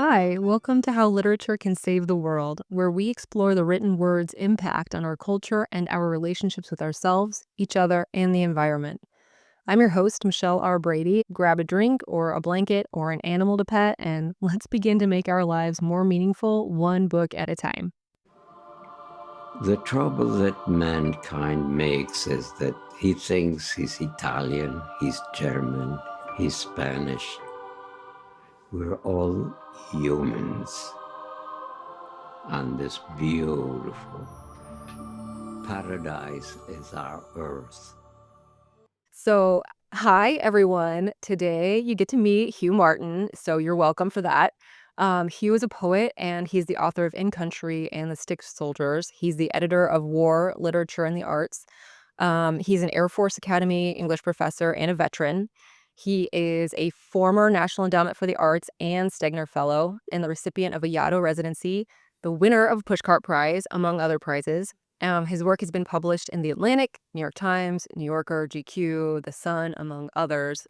Hi, welcome to How Literature Can Save the World, where we explore the written word's impact on our culture and our relationships with ourselves, each other, and the environment. I'm your host, Michelle R. Brady. Grab a drink or a blanket or an animal to pet, and let's begin to make our lives more meaningful, one book at a time. The trouble that mankind makes is that he thinks he's Italian, he's German, he's Spanish. We're all humans on this beautiful paradise is our earth. So, hi, everyone. Today you get to meet Hugh Martin, so you're welcome for that. Hugh is a poet, and he's the author of In Country and The Stick Soldiers. He's the editor of War, Literature, and the Arts. He's an Air Force Academy English professor and a veteran. He is a former National Endowment for the Arts and Stegner Fellow and the recipient of a Yaddo residency, the winner of a Pushcart Prize, among other prizes. His work has been published in The Atlantic, New York Times, New Yorker, GQ, The Sun, among others.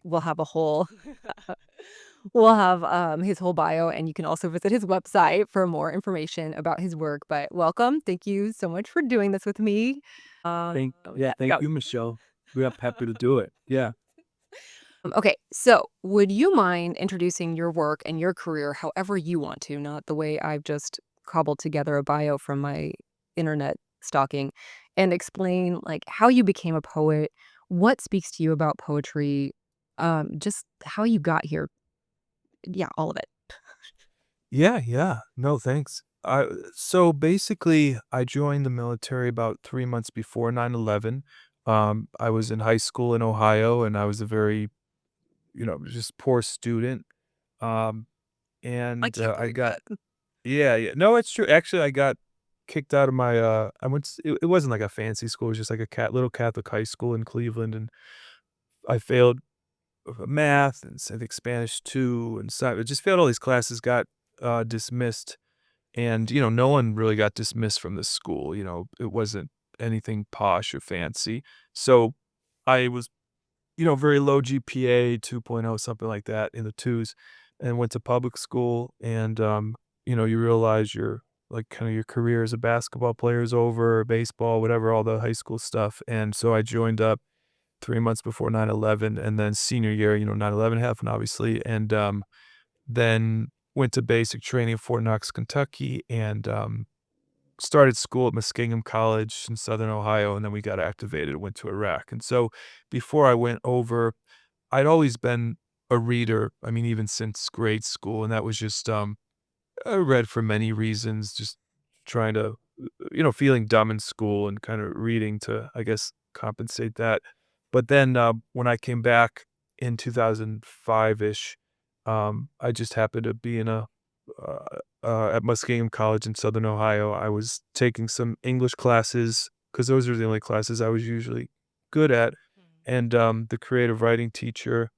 We'll have a whole we'll have his whole bio, and you can also visit his website for more information about his work. But welcome. Thank you so much for doing this with me. Thank you, Michelle. We are happy to do it. Yeah. Okay, so would you mind introducing your work and your career however you want to, not the way I've just cobbled together a bio from my internet stalking, and explain like how you became a poet, what speaks to you about poetry, just how you got here. Yeah, all of it. Yeah. No, thanks. So basically I joined the military about 3 months before 9/11. I was in high school in Ohio and I was a very, just poor student. Um, I and can't I believe got that. yeah. No, it's true. Actually, I got kicked out of my I went it wasn't like a fancy school, it was just like a little Catholic high school in Cleveland, and I failed math and I think Spanish too, and so I just failed all these classes, got dismissed, and no one really got dismissed from this school. It wasn't anything posh or fancy. So I was, very low GPA, 2.0, something like that in the twos, and went to public school. And you realize your like kind of your career as a basketball player is over, or baseball, whatever, all the high school stuff. And so I joined up 3 months before 9/11, and then senior year, 9/11 happened, obviously, and, then went to basic training in Fort Knox, Kentucky, and, started school at Muskingum College in Southern Ohio, and then we got activated and went to Iraq. And so before I went over, I'd always been a reader, I mean, even since grade school, and that was just, I read for many reasons, just trying to, feeling dumb in school and kind of reading to, I guess, compensate that. But then when I came back in 2005-ish, I just happened to be in at Muskingum College in Southern Ohio. I was taking some English classes because those were the only classes I was usually good at. And the creative writing teacher,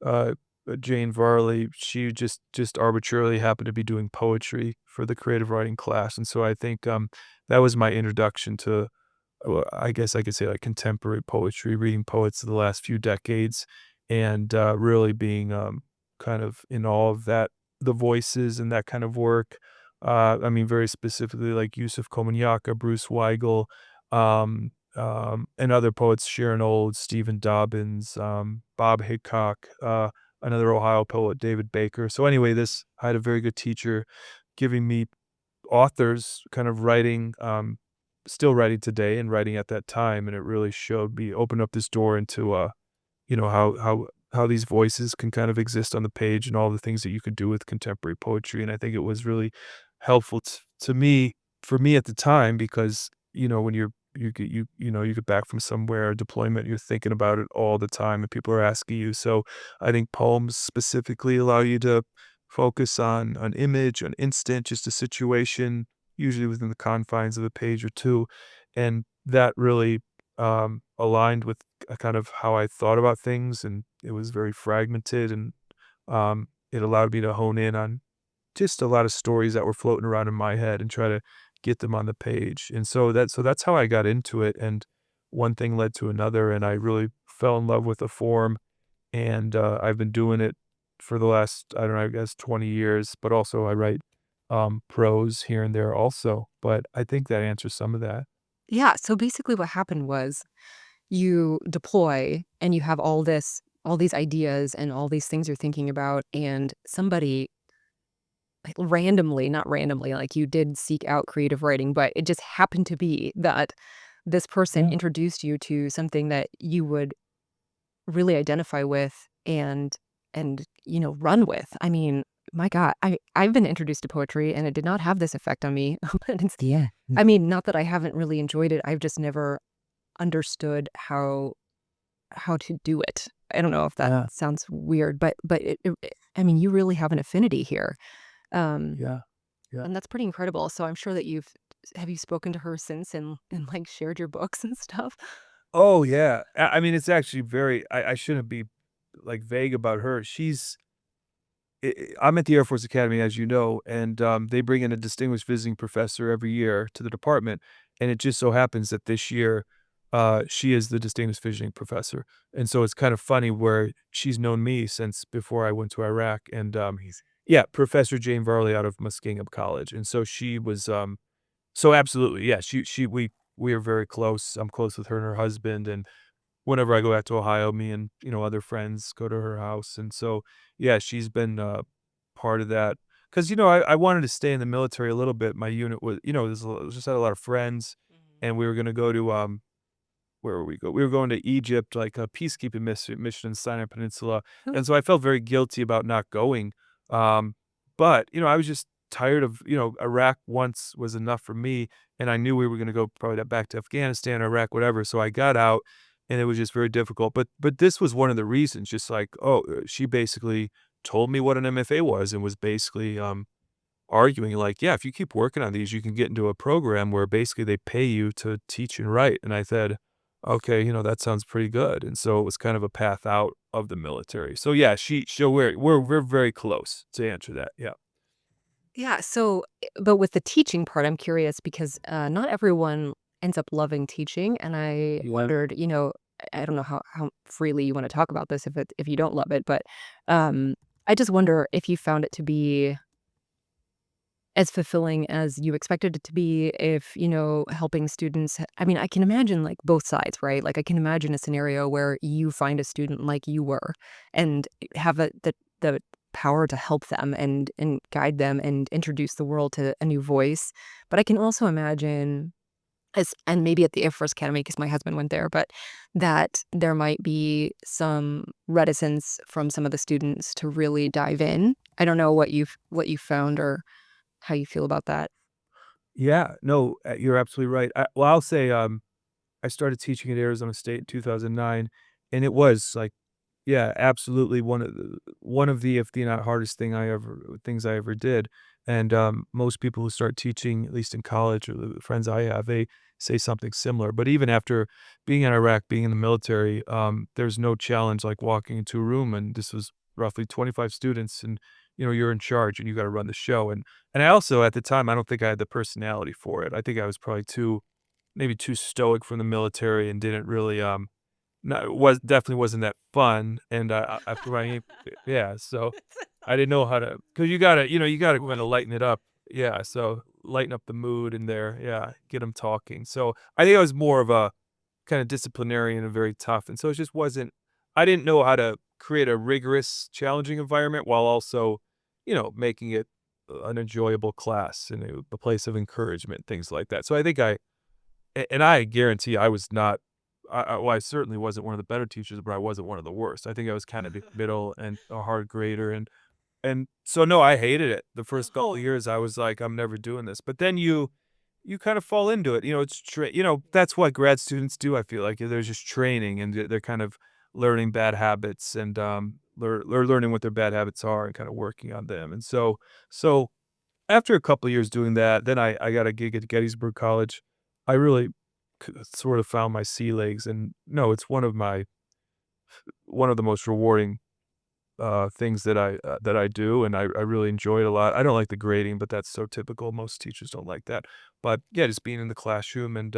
uh, Jane Varley, she just arbitrarily happened to be doing poetry for the creative writing class, and so I think, that was my introduction to, I guess I could say, like, contemporary poetry, reading poets of the last few decades, and, really being, kind of in awe of the voices and that kind of work. I mean, very specifically, like, Yusuf Komunyakaa, Bruce Weigel, and other poets, Sharon Olds, Stephen Dobbins, Bob Hickok, another Ohio poet, David Baker. So anyway, I had a very good teacher giving me authors kind of writing, still writing today and writing at that time, and it really opened up this door into, how these voices can kind of exist on the page and all the things that you could do with contemporary poetry. And I think it was really helpful to me, for me at the time, because, when you get back from somewhere, deployment, you're thinking about it all the time and people are asking you. So I think poems specifically allow you to focus on an image, an instant, just a situation, usually within the confines of a page or two. And that really aligned with kind of how I thought about things. And it was very fragmented, and it allowed me to hone in on just a lot of stories that were floating around in my head and try to get them on the page. And so that's how I got into it. And one thing led to another, and I really fell in love with the form. And I've been doing it for the last, I don't know, I guess 20 years, but also I write, prose here and there also, but I think that answers some of that. Yeah, so basically what happened was you deploy and you have all these ideas and all these things you're thinking about, and somebody, like, randomly, not randomly, like, you did seek out creative writing, but it just happened to be that this person Yeah, introduced you to something that you would really identify with and, run with. I mean, my god, I've been introduced to poetry, and it did not have this effect on me. But it's yeah. I mean, not that I haven't really enjoyed it, I've just never understood how to do it. I don't know if that Yeah, sounds weird, but I mean, you really have an affinity here, um, yeah, yeah. and that's pretty incredible. So I'm sure that have you spoken to her since and, like, shared your books and stuff? Oh, yeah. I mean, it's actually very I shouldn't be, like, vague about her. I'm at the Air Force Academy, as you know, and, they bring in a distinguished visiting professor every year to the department, and it just so happens that this year, she is the distinguished visiting professor, and so it's kind of funny where she's known me since before I went to Iraq, and, He's yeah, Professor Jane Varley out of Muskingum College, and so she was, so absolutely, yeah, we are very close. I'm close with her and her husband, and whenever I go out to Ohio, me and, other friends go to her house, and so, yeah, she's been, part of that. Because I wanted to stay in the military a little bit. My unit was just had a lot of friends, Mhm. and we were gonna go to, where were we go? We were going to Egypt, like a peacekeeping mission in Sinai Peninsula, Who and so I felt very guilty about not going, but, I was just tired of Iraq once was enough for me, and I knew we were gonna go probably back to Afghanistan, Iraq, whatever, so I got out, and it was just very difficult, but this was one of the reasons, just like, oh, she basically told me what an MFA was and was basically, arguing like, "Yeah, if you keep working on these, you can get into a program where basically they pay you to teach and write." And I said, "Okay, that sounds pretty good." And so it was kind of a path out of the military. So yeah, we're very close to answer that. Yeah. Yeah, so but with the teaching part, I'm curious because, not everyone ends up loving teaching, and I wondered, I don't know how freely you wanna talk about this if you don't love it, but, I just wonder if you found it to be as fulfilling as you expected it to be, if, helping students I mean, I can imagine, like, both sides, right? Like, I can imagine a scenario where you find a student like you were and have the power to help them and guide them and introduce the world to a new voice. But I can also imagine and maybe at the Air Force Academy because my husband went there, but that there might be some reticence from some of the students to really dive in. I don't know what you've found or how you feel about that. Yeah. No, you're absolutely right. Well, I'll say, I started teaching at Arizona State in 2009, and it was like, yeah, absolutely one of the, if the not hardest things I ever did. And most people who start teaching, at least in college, or the friends I have, they say something similar. But even after being in Iraq, being in the military, there's no challenge like walking into a room, and this was roughly 25 students, and you're in charge and you got to run the show. And I also at the time I don't think I had the personality for it. I think I was probably too stoic from the military and didn't really, no, was definitely wasn't that fun, and, after my yeah, so I didn't know how to, because you gotta kinda Right. lighten it up. Yeah, so lighten up the mood in there, yeah, get them talking, so I think I was more of a kinda disciplinarian and very tough, and so it just wasn't I didn't know how to create a rigorous, challenging environment while also, making it, an enjoyable class and a place of encouragement, things like that, so I think and I guarantee I was not well, I certainly wasn't one of the better teachers, but I wasn't one of the worst. I think I was kinda the middle and a hard grader, and so, no, I hated it. The first couple of Oh. years, I was like, "I'm never doing this," but then you kind of fall into it, that's what grad students do, I feel like, they're just training, and they're kind of learning bad habits and, learning what their bad habits are and kinda working on them, and so after a couple of years doing that, then I got a gig at Gettysburg College. I really sort of found my sea legs, and no, it's one of the most rewarding, things that I do, and I really enjoy it a lot. I don't like the grading, but that's so typical. Most teachers don't like that. But yeah, just being in the classroom and,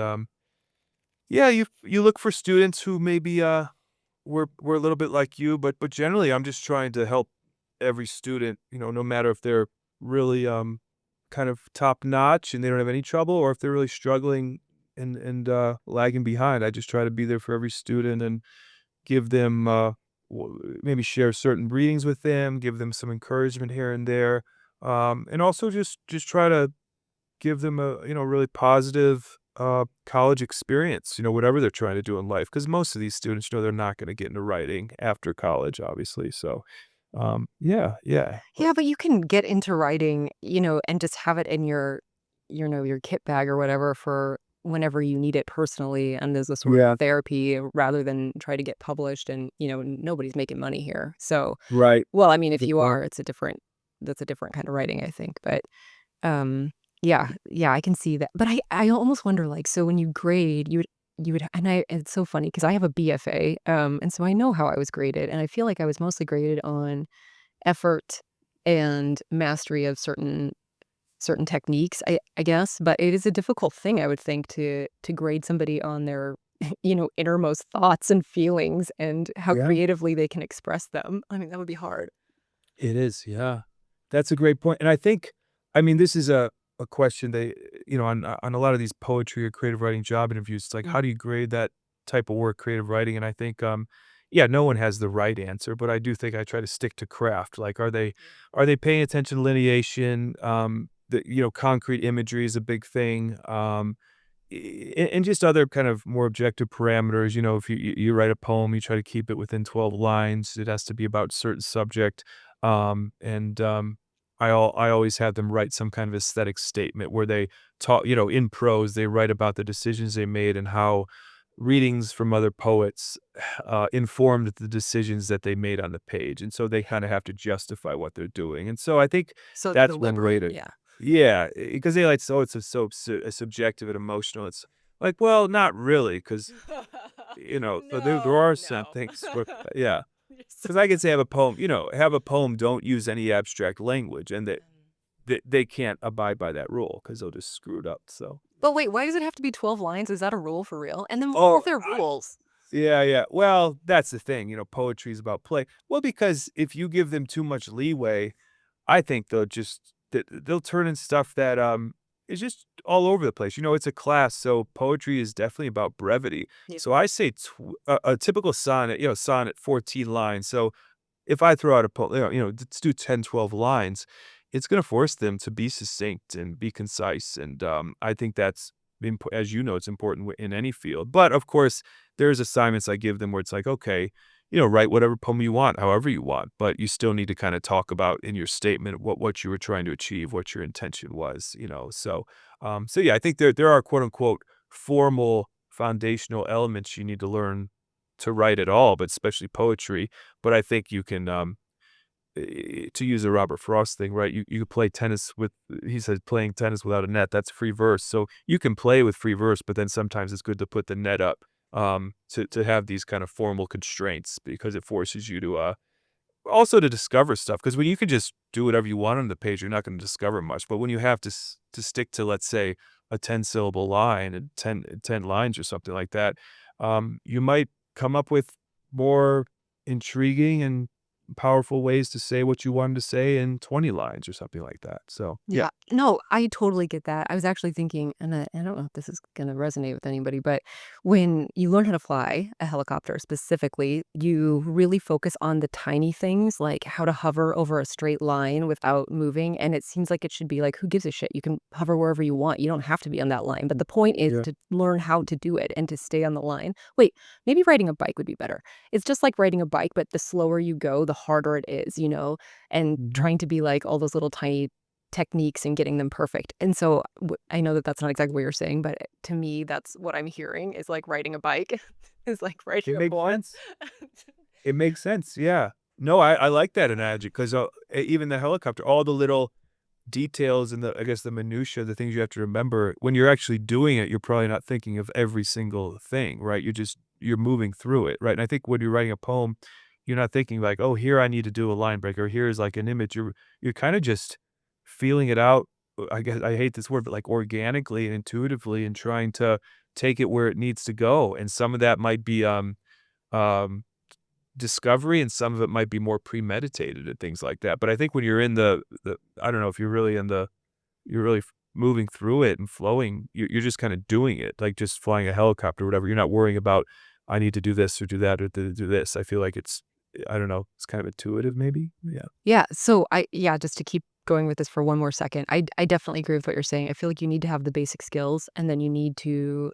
yeah, you look for students who maybe, were a little bit like you, but generally, I'm just trying to help every student, no matter if they're really, kind of top notch and they don't have any trouble, or if they're really struggling and lagging behind. I just try to be there for every student and give them, maybe share certain readings with them, give them some encouragement here and there, and also just try to give them a really positive college experience. Whatever they're trying to do in life, because most of these students they're not going to get into writing after college, obviously. So, yeah, yeah, Yeah, but you can get into writing, and just have it in your kit bag or whatever for whenever you need it personally and as a sort of yeah, therapy rather than try to get published and, nobody's making money here. So, right. well, I mean, if Good you point. are, that's a different kind of writing, I think. But yeah, yeah, I can see that. But I almost wonder, like, so when you grade, you would and it's so funny because I have a BFA, and so I know how I was graded, and I feel like I was mostly graded on effort and mastery of certain techniques, I guess, but it is a difficult thing, I would think, to grade somebody on their, innermost thoughts and feelings and how Yeah. creatively they can express them. I mean, that would be hard. It is, yeah. That's a great point, and I think I mean, this is a question they on a lot of these poetry or creative writing job interviews, it's like, Mm. how do you grade that type of work, creative writing? And I think, yeah, no one has the right answer, but I do think I try to stick to craft. Like, are they paying attention to lineation? Concrete imagery is a big thing. And just other kind of more objective parameters. If you write a poem, you try to keep it within 12 lines. It has to be about a certain subject. And I always have them write some kind of aesthetic statement where they talk, in prose, they write about the decisions they made and how readings from other poets informed the decisions that they made on the page. And so they kind of have to justify what they're doing. And so I think So that's one way deliberate, to, yeah. yeah, because they like, so it's a subjective and emotional. It's like, well, not really, because so there No, are some no. things where, yeah, You're so because I could say have a poem, don't use any abstract language, and Mm. they can't abide by that rule because they'll just screw it up. So, But wait, why does it have to be 12 lines? Is that a rule for real? And then why are oh, there rules? yeah, yeah. Well, that's the thing. Poetry is about play. Well, because if you give them too much leeway, I think they'll turn in stuff that is just all over the place. It's a class, so poetry is definitely about brevity. Yeah. So I say a typical sonnet, sonnet 14 lines. So if I throw out a poem, let's do 10, 12 lines, it's going to force them to be succinct and be concise. And I think that's, as you know, it's important in any field. But of course, there's assignments I give them where it's like, okay, write whatever poem you want, however you want, but you still need to kind of talk about in your statement what you were trying to achieve, what your intention was. So yeah, I think there are quote unquote formal foundational elements you need to learn to write at all, but especially poetry. But I think you can, to use a Robert Frost thing, right? You play tennis with, he said, playing tennis without a net. That's free verse. So you can play with free verse, but then sometimes it's good to put the net up, to have these kind of formal constraints because it forces you to also to discover stuff. Because when you can just do whatever you want on the page, you're not going to discover much. But when you have to stick to, let's say, a 10-syllable line and ten lines or something like that, you might come up with more intriguing and powerful ways to say what you wanted to say in 20 lines or something like that. So, yeah. Yeah. No, I totally get that. I was actually thinking, and I don't know if this is gonna resonate with anybody, but when you learn how to fly a helicopter specifically, you really focus on the tiny things, like how to hover over a straight line without moving. And it seems like it should be like, who gives a shit? You can hover wherever you want. You don't have to be on that line. But the point is Yeah. to learn how to do it and to stay on the line. Wait, maybe riding a bike would be better. It's just like riding a bike, but the slower you go, the harder it is, and Mhm. trying to be like all those little tiny techniques and getting them perfect. And so I know that that's not exactly what you're saying, but to me, that's what I'm hearing is like riding a bike is like riding It a makes poem. sense. It makes sense. Yeah. No, I like that analogy because even the helicopter, all the little details and I guess the minutia, the things you have to remember when you're actually doing it, you're probably not thinking of every single thing, right? You're moving through it, right? And I think when you're writing a poem, you're not thinking like, oh, here I need to do a line break or here's like an image. You're kind of just feeling it out. I guess I hate this word, but like organically and intuitively and trying to take it where it needs to go. And some of that might be um discovery, and some of it might be more premeditated and things like that. But I think when you're in the I don't know if you're really in the you're really moving through it and flowing, you're just kinda doing it, like just flying a helicopter or whatever. You're not worrying about, "I need to do this or do that or do this." I feel like it's I don't know, it's kind of intuitive maybe? Yeah. Yeah, so yeah, just to keep going with this for one more second, I definitely agree with what you're saying. I feel like you need to have the basic skills, and then you need to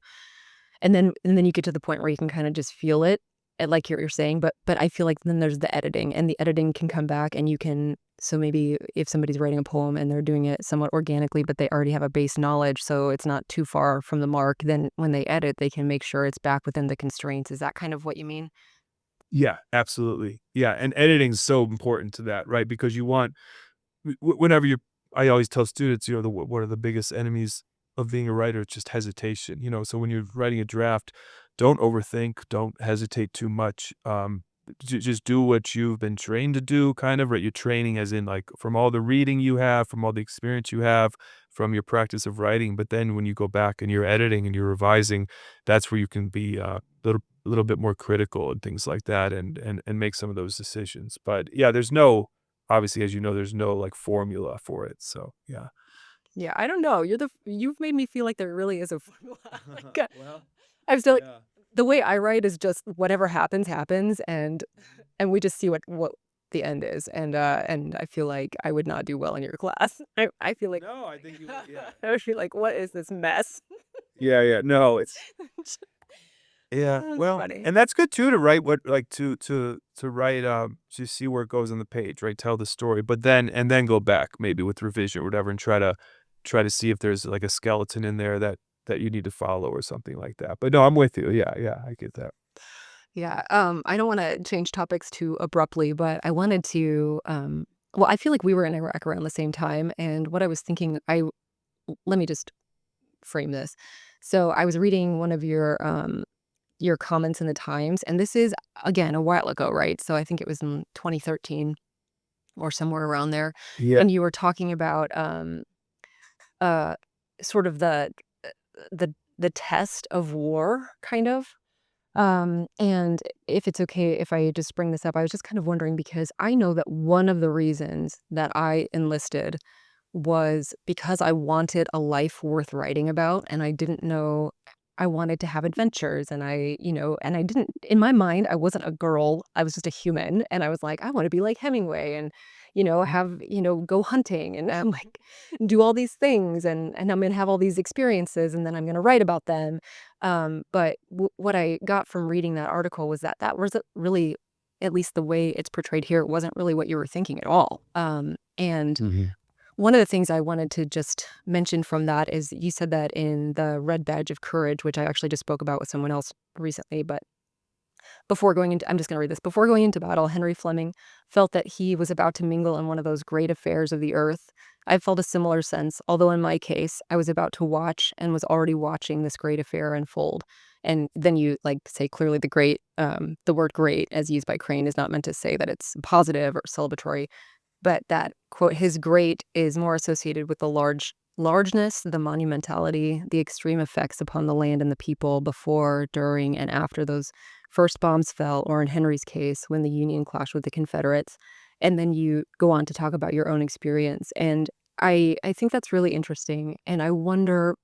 and then you get to the point where you can kinda just feel it, like you're saying, but I feel like then there's the editing, and the editing can come back, and you can so maybe if somebody's writing a poem and they're doing it somewhat organically, but they already have a base knowledge, so it's not too far from the mark, then when they edit, they can make sure it's back within the constraints. Is that kind of what you mean? Yeah, absolutely. Yeah, and editing's so important to that, right? Because you want whenever you're I always tell students, one of the biggest enemies of being a writer is just hesitation, so when you're writing a draft, don't overthink, don't hesitate too much, just do what you've been trained to do, kind of, right? Your training as in, like, from all the reading you have, from all the experience you have, from your practice of writing, but then when you go back and you're editing and you're revising, that's where you can be, a little bit more critical and things like that and make some of those decisions, but, yeah, there's no obviously, as you know, there's no, like, formula for it, so, yeah. Yeah, I don't know. You've made me feel like there really is a formula. Like, Well, I'm still like, yeah. the way I write is just whatever happens, happens, and we just see what the end is, and I feel like I would not do well in your class. I feel like No, I think you would yeah. I would feel like, "What is this mess?" Yeah, yeah, no, it's yeah, That's well, funny. and that's good too to write what like, to write, to see where it goes on the page, right, tell the story, but then go back maybe with revision or whatever and try to see if there's, like, a skeleton in there that you need to follow or something like that, but no, I'm with you, yeah, yeah, I get that. Yeah, I don't wanna change topics too abruptly, but I wanted to, well, I feel like we were in Iraq around the same time, and what I was thinking let me just frame this. So, I was reading one of your comments in the Times, and this is, again, a while ago, right? So, I think it was in 2013 or somewhere around there, Yeah. and you were talking about, uh, sort of the test of war, kind of. And if it's okay if I just bring this up, I was just kind of wondering because I know that one of the reasons that I enlisted was because I wanted a life worth writing about, and I didn't know I wanted to have adventures, and I didn't in my mind, I wasn't a girl, I was just a human, and I was like, "I wanna be like Hemingway and, go hunting and, like, do all these things, and I'm gonna have all these experiences, and then I'm gonna write about them." But what I got from reading that article was that that wasn't really, at least the way it's portrayed here, it wasn't really what you were thinking at all. And Mhm. one of the things I wanted to just mention from that is you said that in the Red Badge of Courage, which I actually just spoke about with someone else recently, but before going into I'm just gonna read this. Before going into battle, Henry Fleming felt that he was about to mingle in one of those great affairs of the earth. I felt a similar sense, although in my case, I was about to watch and was already watching this great affair unfold. And then you like say clearly the word great as used by Crane is not meant to say that it's positive or celebratory, but that, quote, "his great is more associated with the largeness, the monumentality, the extreme effects upon the land and the people before, during, and after those first bombs fell, or in Henry's case, when the Union clashed with the Confederates." And then you go on to talk about your own experience, and I think that's really interesting, and I wonder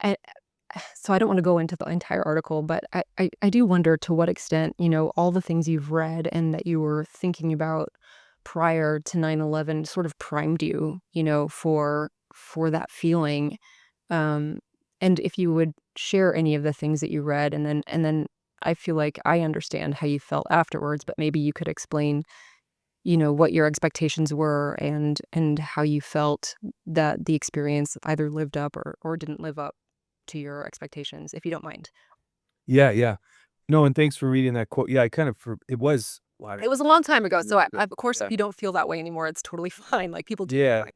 I so I don't wanna go into the entire article, but I do wonder to what extent, all the things you've read and that you were thinking about prior to 9/11 sort of primed you, for that feeling, um, and if you would share any of the things that you read, and then I feel like I understand how you felt afterwards, but maybe you could explain, what your expectations were and how you felt that the experience either lived up or didn't live up to your expectations, if you don't mind. Yeah, yeah. No, and thanks for reading that quote. Yeah, I kind of for it was well, I mean, It was a long time ago, so years of ago. course, if Yeah. you don't feel that way anymore, it's totally fine, like, people do Yeah. things.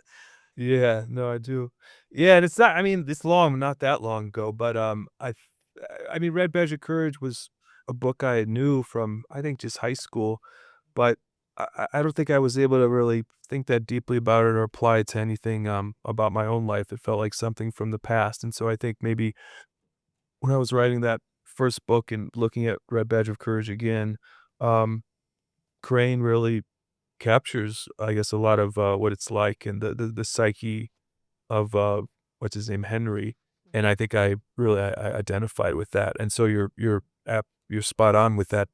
Yeah, no, I do. Yeah, and it's not I mean, it's not that long ago, but, I mean, Red Badge of Courage was a book I knew from, I think, just high school, but I don't think I was able to really think that deeply about it or apply it to anything, about my own life. It felt like something from the past, and so I think maybe when I was writing that first book and looking at Red Badge of Courage again, um, Crane really captures, I guess, a lot of, what it's like and the psyche of, what's his name, Henry, and I think I identified with that, and so you're spot on with that,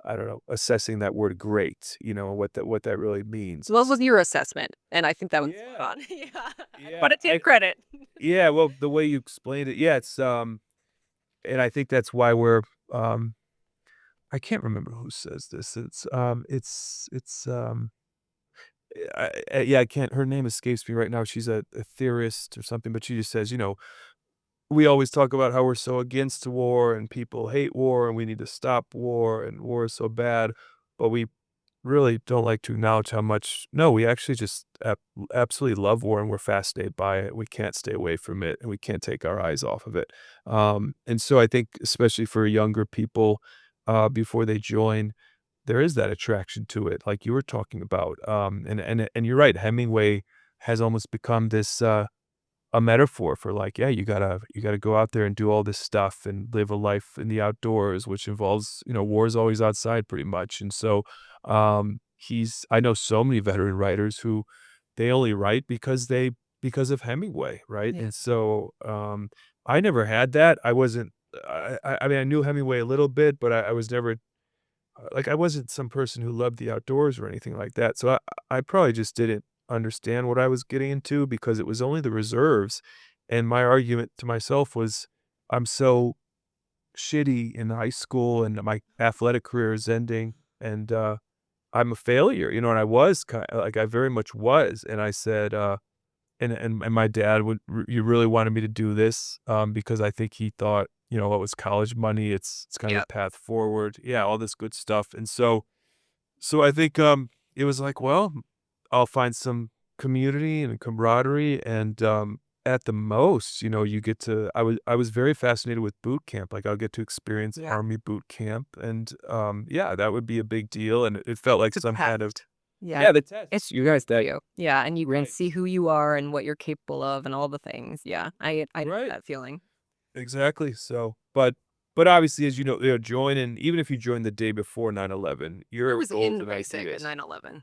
I don't know, assessing that word "great," what that really means. So what was your assessment? And I think that was spot Yeah, on. Yeah. I yeah, want to take credit. yeah, well, the way you explained it, yeah, and I think that's why um I can't remember who says this. Yeah, I can't her name escapes me right now. She's a theorist or something, but she just says, we always talk about how we're so against war and people hate war and we need to stop war and war is so bad, but we really don't like to acknowledge how much no, we actually just absolutely love war and we're fascinated by it. We can't stay away from it and we can't take our eyes off of it. And so I think especially for younger people, before they join, there is that attraction to it, like you were talking about. And you're right, Hemingway has almost become this a metaphor for like, yeah, you gotta go out there and do all this stuff and live a life in the outdoors, which involves, war is always outside pretty much. And so he's I know so many veteran writers who they only write because of Hemingway, right? Yeah. And so I never had that. I wasn't I mean I knew Hemingway a little bit, but I was never like, I wasn't some person who loved the outdoors or anything like that, so I probably just didn't understand what I was getting into because it was only the reserves, and my argument to myself was, "I'm so shitty in high school, and my athletic career is ending, and, I'm a failure," and I was like, I very much was, and I said, and my dad would you really wanted me to do this, because I think he thought, what was college money, it's kind of Yeah. the path forward. Yeah, all this good stuff, and so I think, it was like, well, I'll find some community and camaraderie, and, at the most, you get to I was very fascinated with boot camp, like, I'll get to experience Yeah. Army boot camp, and, yeah, that would be a big deal, and it felt like It's a some kind of test. Yeah. yeah, the It's tests, you guys for that you. Yeah, and you can right, see who you are and what you're capable of and all the things. Yeah. I know right. that feeling. Exactly, so but obviously, as join and even if you join the day before 9/11, I your was goals in and basic at ideas 9/11.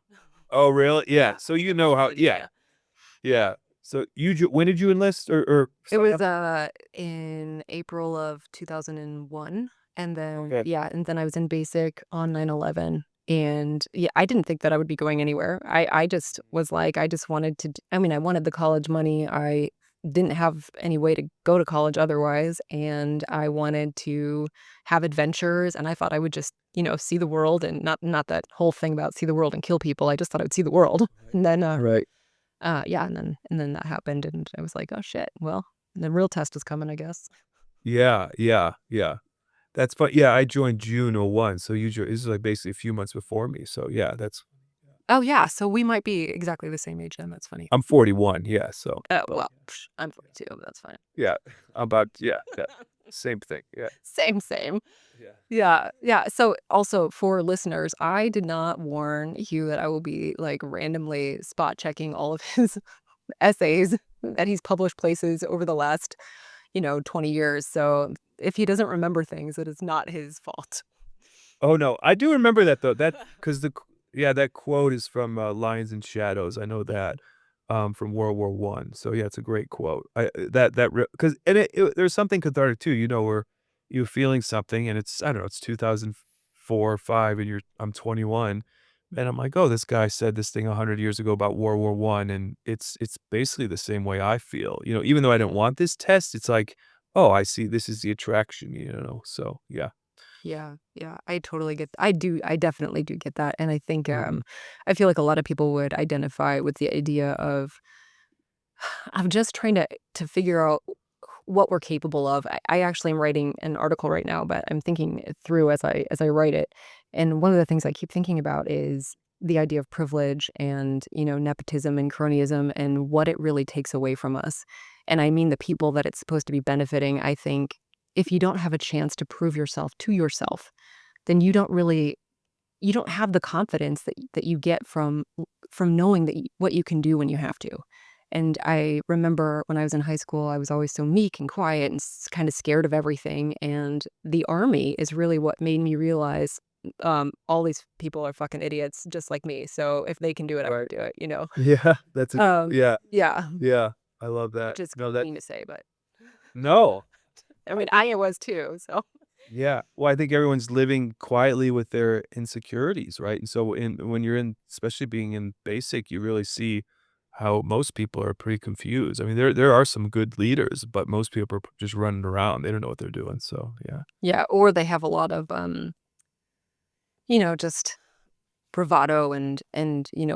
Oh, really? Yeah, Yeah. so I have a little how yeah, idea. yeah. So when did you enlist or It sign was, up? in April of 2001, and then Okay. yeah, and then I was in basic on 9/11, and, yeah, I didn't think that I would be going anywhere. I just was like, I just wanted to d I mean, I wanted the college money, I didn't have any way to go to college otherwise, and I wanted to have adventures, and I thought I would just, see the world and not that whole thing about see the world and kill people, I just thought I would see the world, Right. and then, Right. yeah, and then that happened, and I was like, "Oh, shit, well, the real test is coming, I guess." Yeah, yeah, yeah. That's fun yeah, I joined June '01, so this is, like, basically a few months before me, so yeah, that's Oh, yeah, so we might be exactly the same age then, that's funny. I'm 41, yeah, so Oh, but well, I'm 42, but that's fine. yeah, about yeah, same thing, yeah, Same, same. yeah. Yeah, yeah, so, also, for listeners, I did not warn Hugh that I will be, like, randomly spot checking all of his essays that he's published places over the last, 20 years, so if he doesn't remember things, it is not his fault. Oh, no, I do remember that though, that 'cause yeah, that quote is from, Lions and Shadows, I know that, from World War One. So, yeah, it's a great quote. That 'cause and there's something cathartic too, where you're feeling something and it's I don't know, it's 2004 or 5 and I'm 21, and I'm like, "Oh, this guy said this thing 100 years ago about World War One, and it's basically the same way I feel." Even though I didn't want this test, it's like, "Oh, I see this is the attraction," so, yeah. Yeah, yeah, I totally get I definitely do get that, and I think, Mhm. I feel like a lot of people would identify with the idea of I'm just trying to figure out what we're capable of. I actually am writing an article right now, but I'm thinking it through as I write it, and one of the things I keep thinking about is the idea of privilege and, nepotism and cronyism and what it really takes away from us, and I mean the people that it's supposed to be benefiting. I think if you don't have a chance to prove yourself to yourself, then you don't have the confidence that you get from knowing that what you can do when you have to. And I remember when I was in high school, I was always so meek and quiet and kind of scared of everything. And the army is really what made me realize all these people are fucking idiots just like me. So if they can do it, I Right. can do it, you know? Yeah, that's a yeah, Yeah, yeah, I love that. which is No, that mean to say, but no, I I mean, think I was too. So yeah, well, I think everyone's living quietly with their insecurities, right? And so when you're in especially being in basic, you really see how most people are pretty confused. I mean, there are some good leaders, but most people are just running around. They don't know what they're doing, so, yeah. yeah, or they have a lot of just bravado and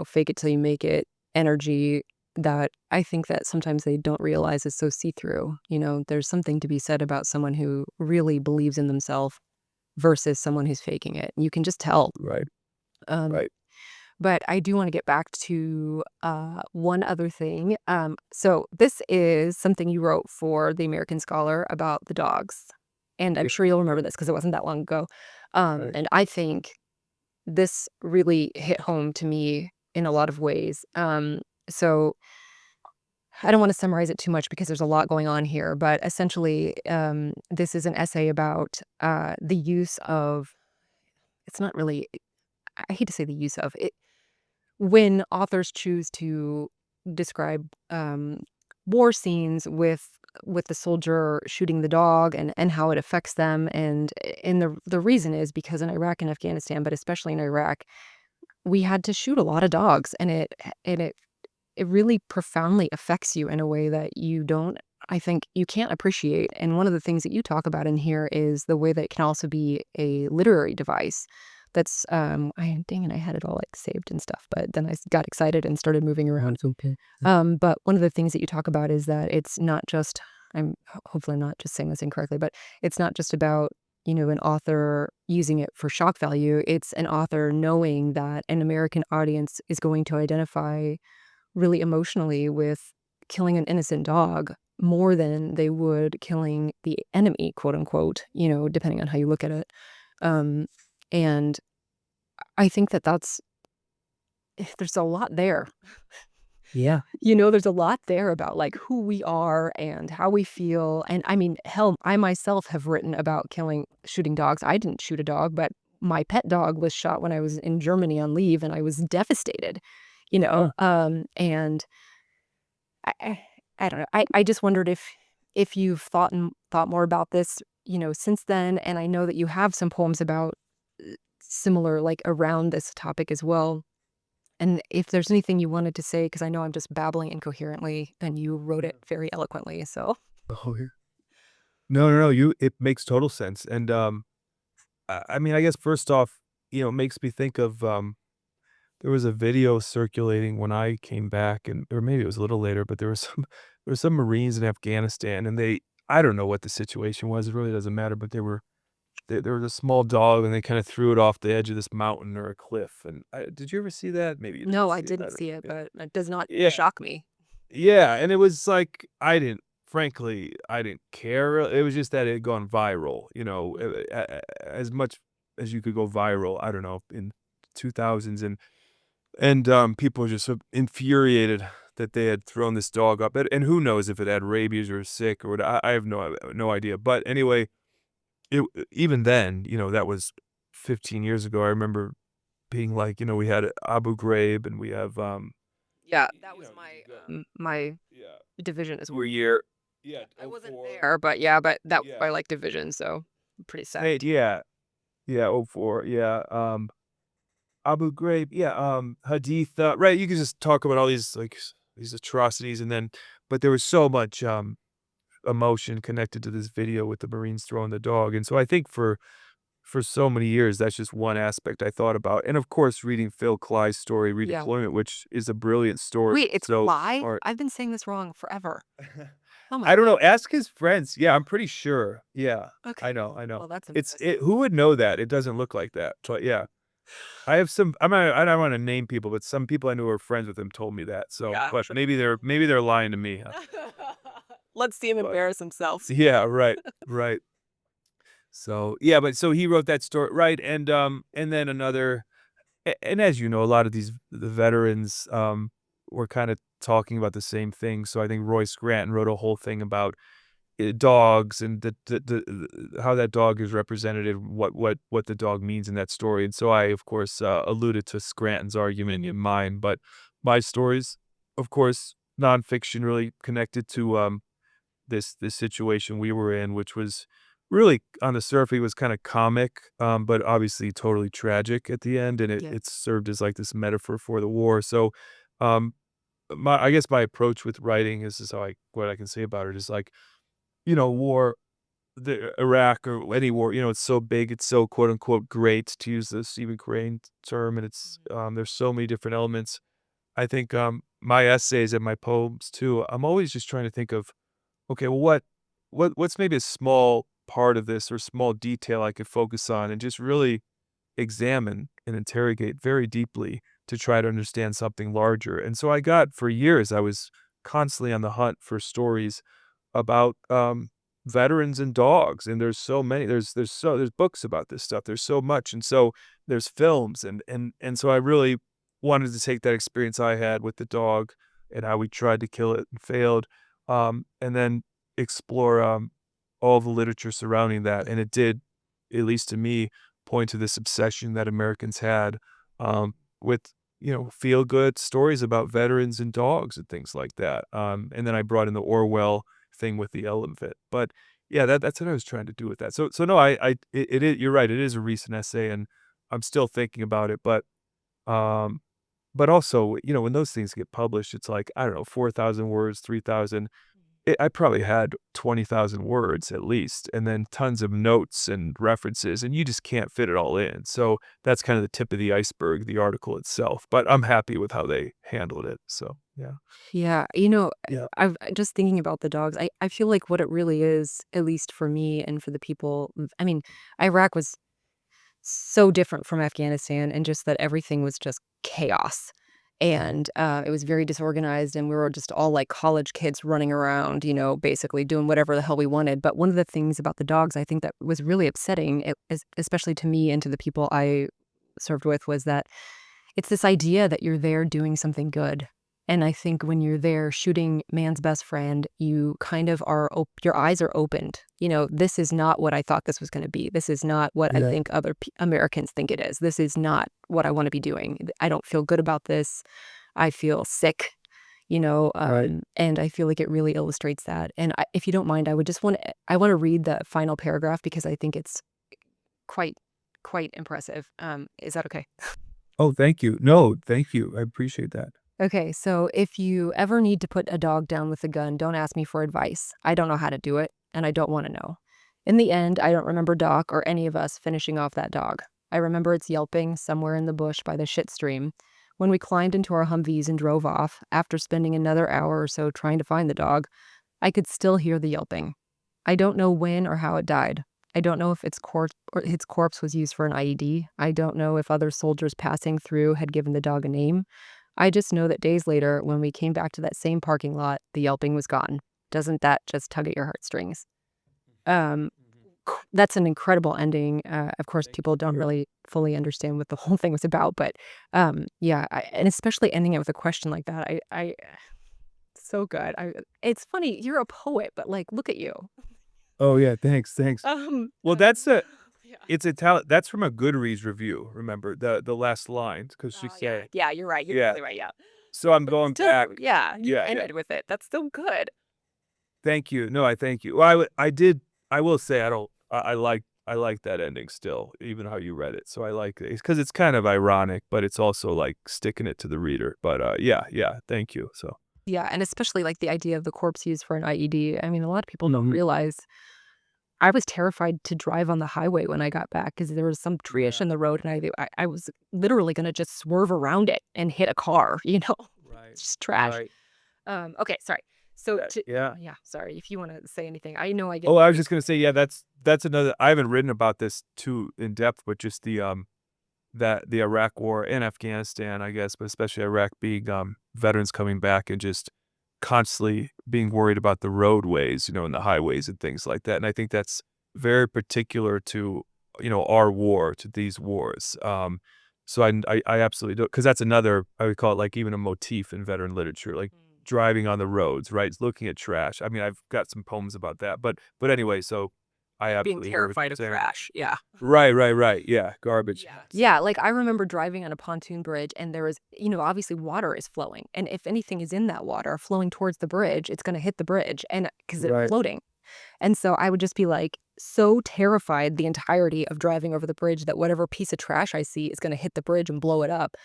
fake it till you make it energy that I think that sometimes they don't realize is so see-through. There's something to be said about someone who really believes in themselves versus someone who's faking it. You can just tell. Right, Um, right. but I do want to get back to one other thing. So this is something you wrote for the American Scholar about the dogs. And I'm Yeah, sure you'll remember this because it wasn't that long ago. right. And I think this really hit home to me in a lot of ways. So I don't want to summarize it too much because there's a lot going on here, but essentially, this is an essay about the use of, it's not really, I hate to say the use of it, when authors choose to describe war scenes with the soldier shooting the dog and how it affects them and the reason is because in Iraq and Afghanistan but especially in Iraq we had to shoot a lot of dogs, and it really profoundly affects you in a way that you don't I think you can't appreciate, and one of the things that you talk about in here is the way that it can also be a literary device that's, dang it, I had it all, like, saved and stuff, but then got excited and started moving around. It's okay. But one of the things that you talk about is that it's not just hopefully I'm not just saying this incorrectly, but it's not just about, an author using it for shock value. It's an author knowing that an American audience is going to identify really emotionally with killing an innocent dog more than they would killing the enemy, quote unquote, depending on how you look at it. Um, and I think that there's a lot there. Yeah. There's a lot there about, like, who we are and how we feel, and, I mean, hell, I myself have written about shooting dogs. I didn't shoot a dog, but my pet dog was shot when I was in Germany on leave, and I was devastated, Huh. and I I don't know. I just wondered if you've thought more about this, since then, and I know that you have some poems about, similar, like, around this topic as well. And if there's anything you wanted to say, because I know I'm just babbling incoherently, and you wrote it very eloquently, so Oh, yeah. No, no, no, it makes total sense, and, I mean, I guess first off, it makes me think of, there was a video circulating when I came back and or maybe it was a little later, but there was some there were some Marines in Afghanistan, and I don't know what the situation was, it really doesn't matter, but there was a small dog, and they kinda threw it off the edge of this mountain or a cliff, and did you ever see that? Maybe you didn't no, I see it, I didn't don't see it, yeah. but it does not Yeah. shock me. Yeah, and it was like, frankly, I didn't care, it was just that it had gone viral, as much as you could go viral, I don't know, in 2000s, and people were just so infuriated that they had thrown this dog up, and who knows if it had rabies or sick or what, I have no idea, but anyway, even then, that was 15 years ago, I remember being like, we had Abu Ghraib, and we have, Yeah, that you was know, my, you've got my yeah. division as You were well. year yeah, I oh wasn't 04. there, but yeah, but that was Yeah. my, like, division, so I'm pretty sad. Hey, yeah. Yeah, oh 04, yeah, Abu Ghraib, yeah, Hadith, right, you could just talk about all these, like, these atrocities, and then but there was so much, emotion connected to this video with the Marines throwing the dog, and so I think for so many years, that's just one aspect I thought about, and of course, reading Phil Clyde's story, Yeah. Redeployment, which is a brilliant story, Wait, it's so Cly? smart. I've been saying this wrong forever. Oh my I don't know, god. ask his friends. Yeah, I'm pretty sure. Yeah, Okay, I know, I know. well, that's It's embarrassing. who would know that? It doesn't look like that, but yeah. I don't wanna name people, but some people I knew who are friends with him told me that, so Yeah, but sure. maybe they're lying to me, Let's see him but embarrass himself. yeah, right, right. So, yeah, but so he wrote that story right, and then another and as you know, a lot of the veterans, were kinda talking about the same thing. So I think Roy Scranton wrote a whole thing about dogs and how that dog is representative, what the dog means in that story, and so I, of course, alluded to Scranton's argument in mine, but my stories, of course, nonfiction really connected to, this situation we were in, which was really on the surface, it was kinda comic, but obviously totally tragic at the end, and Yeah. it served as, like, this metaphor for the war, so, um, I guess my approach with writing is how I what I can say about it is, like, war the Iraq or any war, it's so big, it's so quote unquote great to use the Stephen Crane term, and it's there's so many different elements. I think my essays and my poems too, I'm always just trying to think of, okay, well what's maybe a small part of this or small detail I could focus on and just really examine and interrogate very deeply to try to understand something larger. And so I got for years I was constantly on the hunt for stories about, veterans and dogs, and there's so many there's books about this stuff, there's so much, and so there's films, and so I really wanted to take that experience I had with the dog and how we tried to kill it and failed, and then explore, all the literature surrounding that, and it did, at least to me, point to this obsession that Americans had, with, feel-good stories about veterans and dogs and things like that, and then I brought in the Orwell thing with the elephant. But yeah, that's what I was trying to do with that. So no, it is, you're right. It is a recent essay, and I'm still thinking about it. Um, but also, when those things get published, it's like I don't know, 4,000 words, 3,000. I probably had 20,000 words at least, and then tons of notes and references, and you just can't fit it all in. So that's kind of the tip of the iceberg, the article itself. But I'm happy with how they handled it. So yeah. Yeah, Yeah. I've just thinking about the dogs, I feel like what it really is, at least for me and for the people I mean, Iraq was so different from Afghanistan and just that everything was just chaos. And, it was very disorganized, and we were just all like college kids running around, basically doing whatever the hell we wanted. But one of the things about the dogs I think that was really upsetting, especially to me and to the people I served with, was that it's this idea that you're there doing something good. And I think when you're there shooting man's best friend, you kind of your eyes are opened. This is not what I thought this was going to be. This is not what I Yeah. think other Americans think it is. This is not what I want to be doing. I don't feel good about this. I feel sick, Right. and I feel like it really illustrates that. And if you don't mind, I want to read the final paragraph because I think it's quite, quite impressive. Is that okay? Oh, thank you. No, thank you. I appreciate that. Okay, so if you ever need to put a dog down with a gun, don't ask me for advice. I don't know how to do it, and I don't want to know. In the end, I don't remember Doc or any of us finishing off that dog. I remember its yelping somewhere in the bush by the shit stream. When we climbed into our Humvees and drove off, after spending another hour or so trying to find the dog, I could still hear the yelping. I don't know when or how it died. I don't know if its corpse was used for an IED. I don't know if other soldiers passing through had given the dog a name. I just know that days later, when we came back to that same parking lot, the yelping was gone. Doesn't that just tug at your heartstrings? Um, that's an incredible ending. Of course, Thank people don't you. really fully understand what the whole thing was about, but yeah, and especially ending it with a question like that, so good. It's funny, you're a poet, but like, look at you. Oh, yeah, thanks, thanks. Well, Yeah. it's a talent that's from a Goodreads review, remember, the last line, because she Oh yeah, said yeah. You're right. You're yeah, totally right. Yeah, so I'm but going still, back. yeah, you Yeah, yeah. ended with it. That's still good. Thank you. No, I thank you. Well, I did I will say I don't I like that ending still, even how you read it, so I like it. It's 'cause it's kind of ironic, but it's also, like, sticking it to the reader, but, yeah, yeah, thank you, so Yeah, and especially, like, the idea of the corpse used for an IED. I mean, a lot of people don't mhm. realize I was terrified to drive on the highway when I got back because there was some tree-ish Yeah, in the road, and I was literally gonna just swerve around it and hit a car, you know? right, It's just trash. right. Okay, sorry. So That to yeah. yeah, sorry, if you wanna say anything. I know I get Oh, I was very just gonna say, yeah, that's another I haven't written about this too in depth, but just that the Iraq war and Afghanistan, I guess, but especially Iraq being, veterans coming back and just constantly being worried about the roadways, and the highways and things like that, and I think that's very particular to, our war, to these wars, So I absolutely do, because that's another, I would call it like even a motif in veteran literature, like Mm. driving on the roads, right? Looking at trash. I mean, I've got some poems about that, but anyway, so I Being absolutely hear what terrified you're of saying. trash, yeah. Right, right, right. Yeah, garbage. Yeah, like, I remember driving on a pontoon bridge, and there was obviously water is flowing, and if anything is in that water flowing towards the bridge, it's gonna hit the bridge, and because it's Right, floating. And so I would just be, like, so terrified the entirety of driving over the bridge that whatever piece of trash I see is gonna hit the bridge and blow it up,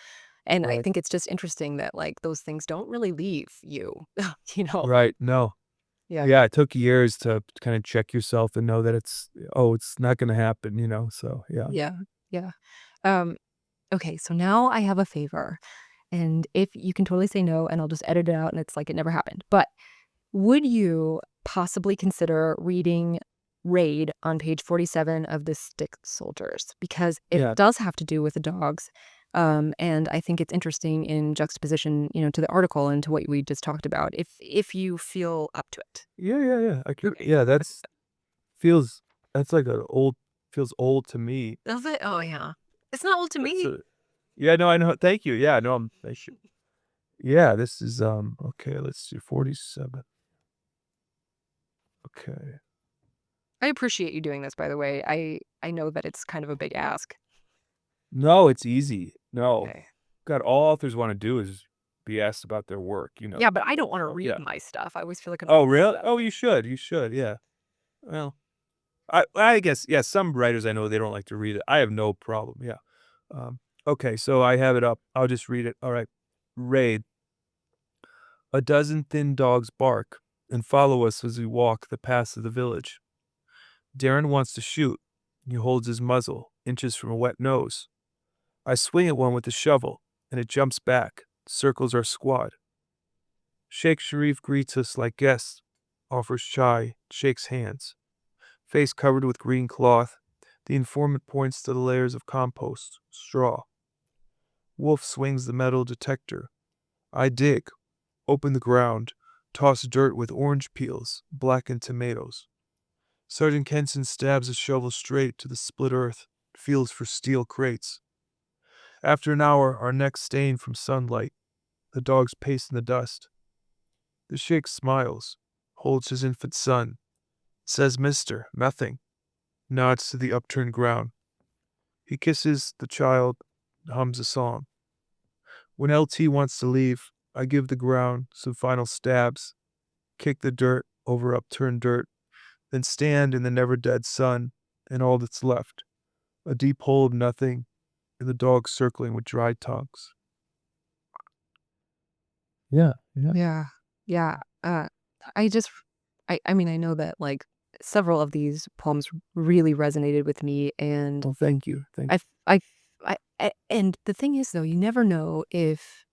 and I right, think it's just interesting that, like, those things don't really leave you, you know? right. No. Yeah. Yeah, it took years to kind of check yourself and know that it's not gonna happen, so yeah. Yeah, yeah. Um, okay, so now I have a favor, and if you can totally say no, and I'll just edit it out, and it's like it never happened, but would you possibly consider reading Raid on page 47 of the Stick Soldiers? Because it Yeah. does have to do with the dogs, and I think it's interesting in juxtaposition, to the article and to what we just talked about, if you feel up to it. Yeah, yeah, yeah. Okay. Yeah, feels that's like an old feels old to me. Does it? Oh, yeah. It's not old to It's me. a Yeah, no, I know. Thank you. Yeah, no, thank you. Yeah, this is, okay, let's do 47. Okay. I appreciate you doing this, by the way. I know that it's kind of a big ask. No, it's easy. No. Okay. God, all authors wanna do is be asked about their work. Yeah, but I don't wanna So, read yeah. my stuff. I always feel like I'm Oh, reading really? stuff. Oh, you should, yeah. Well, I guess, yeah, some writers I know, they don't like to read it. I have no problem, yeah. Okay, so I have it up. I'll just read it. All right. Raid. A dozen thin dogs bark and follow us as we walk the paths of the village. Darren wants to shoot. He holds his muzzle, inches from a wet nose. I swing at one with the shovel, and it jumps back, circles our squad. Sheikh Sharif greets us like guests, offers chai, shakes hands. Face covered with green cloth, the informant points to the layers of compost, straw. Wolf swings the metal detector. I dig, open the ground, toss dirt with orange peels, blackened tomatoes. Sergeant Kenson stabs a shovel straight to the split earth, feels for steel crates. After an hour, our necks stain from sunlight. The dogs pace in the dust. The sheikh smiles, holds his infant son, says mister, nothing, nods to the upturned ground. He kisses the child, hums a song. When LT wants to leave, I give the ground some final stabs, kick the dirt over upturned dirt, then stand in the never dead sun and all that's left, a deep hole of nothing, and the dogs circling with dried tongues. Yeah, yeah. Yeah. Yeah. I just I mean, I know that, like, several of these poems really resonated with me, and Well, thank you. Thank I and the thing is, though, you never know if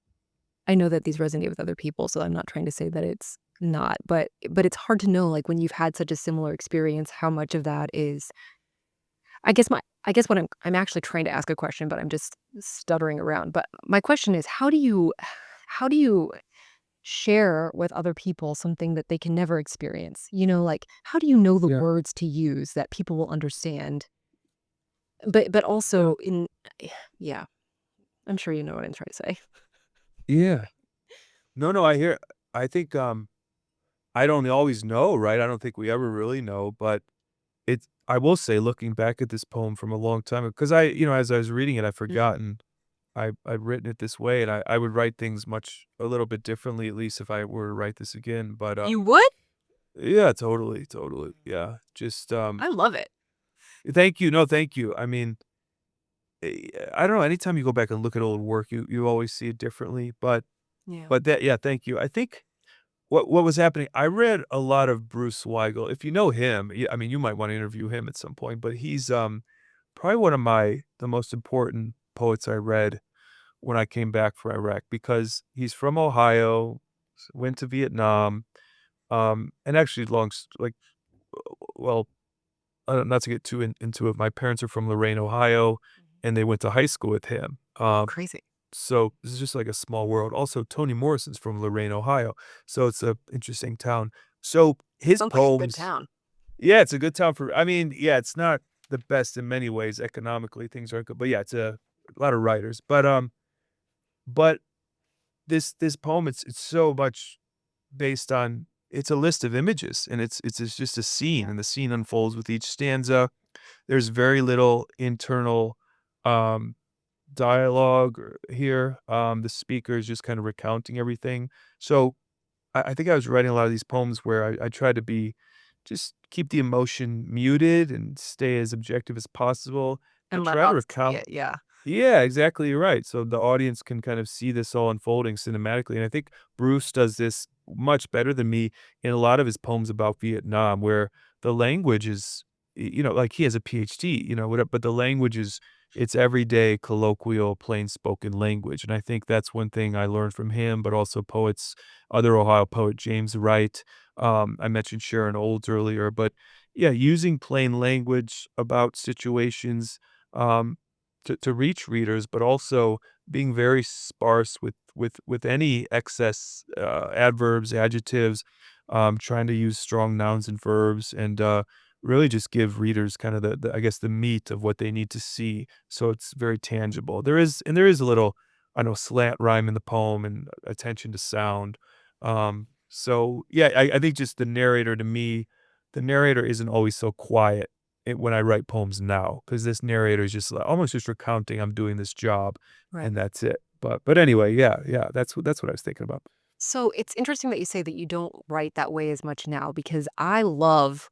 I know that these resonate with other people, so I'm not trying to say that it's not, but it's hard to know, like, when you've had such a similar experience, how much of that is I guess what I'm actually trying to ask a question, but I'm just stuttering around, but my question is, how do you share with other people something that they can never experience? Like, how do you know the Yeah. words to use that people will understand? But Yeah. also in yeah, I'm sure you know what I'm trying to say. Yeah. No, no, I think, I don't always know, right? I don't think we ever really know, but I will say looking back at this poem from a long time, because as I was reading it, I've Mm. forgotten I'd written it this way, and I would write things a little bit differently, at least if I were to write this again, but, You would? yeah, totally, totally, yeah, just, I love it. thank you, no, thank you, I mean, I don't know, anytime you go back and look at old work, you always see it differently, Yeah. but that yeah, thank you. I think what was happening, I read a lot of Bruce Weigel. If you know him, I mean, you might wanna interview him at some point, but he's, probably one of the most important poets I read when I came back from Iraq, because he's from Ohio, went to Vietnam, and actually well, not to get too into it, my parents are from Lorain, Ohio, Mhm. and they went to high school with him. Oh, crazy. So this is just like a small world. Also, Toni Morrison's from Lorain, Ohio, so it's a interesting town. So his Sounds like a good poems, town. yeah, it's a good town for. I mean, yeah, it's not the best in many ways economically. Things aren't good, but yeah, a lot of writers, but this poem, it's so much based on it's a list of images, and it's just a scene, and the scene unfolds with each stanza. There's very little internal, um, dialogue here. The speaker is just kind of recounting everything. So I think I was writing a lot of these poems where I tried to be just keep the emotion muted and stay as objective as possible, but And let try to us see recount it, yeah. yeah, exactly right. So the audience can kind of see this all unfolding cinematically. And I think Bruce does this much better than me in a lot of his poems about Vietnam, where the language is, like he has a PhD, whatever, but the language is, it's everyday colloquial, plain spoken language. And I think that's one thing I learned from him, but also poets, other Ohio poet James Wright. I mentioned Sharon Olds earlier, but yeah, using plain language about situations. Um, to reach readers, but also being very sparse with any excess adverbs, adjectives, trying to use strong nouns and verbs, and really just give readers kind of the I guess the meat of what they need to see, so it's very tangible. There is a little I know slant rhyme in the poem and attention to sound. So yeah, I think just the narrator to me, the narrator isn't always so quiet when I write poems now, because this narrator is just almost just recounting I'm doing this job, Right. and that's it. But anyway, yeah, yeah, that's what I was thinking about. So it's interesting that you say that you don't write that way as much now because I love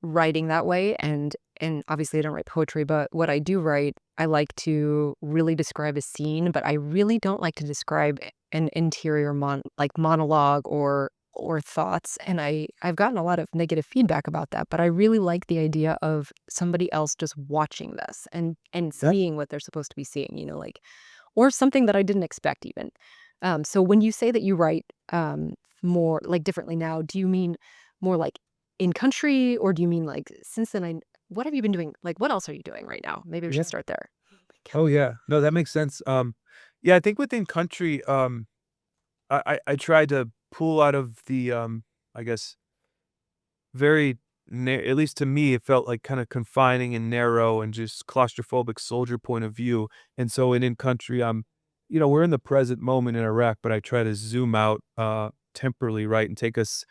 writing that way and obviously I don't write poetry, but what I do write, I like to really describe a scene, but I really don't like to describe an interior monologue or thoughts and I've gotten a lot of negative feedback about that, but I really like the idea of somebody else just watching this and Yeah. seeing what they're supposed to be seeing, like or something that I didn't expect even. So when you say that you write, more, like, differently now, do you mean more, like, in country, or do you mean, like, since then what have you been doing? Like, what else are you doing right now? Maybe we should Yeah. start there. Oh, yeah. No, that makes sense. Yeah, I think within country, I try to pull out of the, I guess very at least to me, it felt like kinda confining and narrow and just claustrophobic soldier point of view, and so in country, we're in the present moment in Iraq, but I try to zoom out, temporally, right, and take us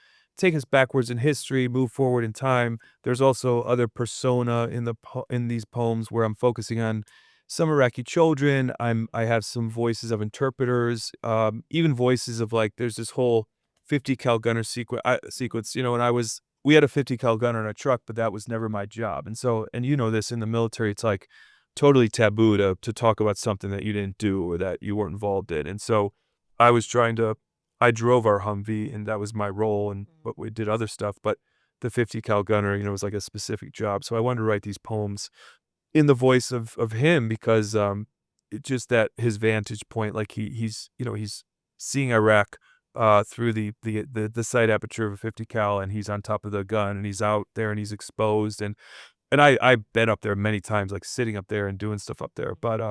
backwards in history, move forward in time. There's also other persona in these poems where I'm focusing on some Iraqi children. I have some voices of interpreters, even voices of, like there's this whole 50 cal gunner sequence, when we had a 50 cal gun on a truck, but that was never my job. And so, and you know this in the military, it's like totally taboo to talk about something that you didn't do or that you weren't involved in. And so I was trying to, I drove our Humvee and that was my role and Mm. but we did other stuff. But the 50 cal gunner, was like a specific job. So I wanted to write these poems in the voice of him because, it just that his vantage point, like he's seeing Iraq, through the sight aperture of a 50 cal, and he's on top of the gun, and he's out there, and he's exposed, and I've been up there many times, like, sitting up there and doing stuff up there, but,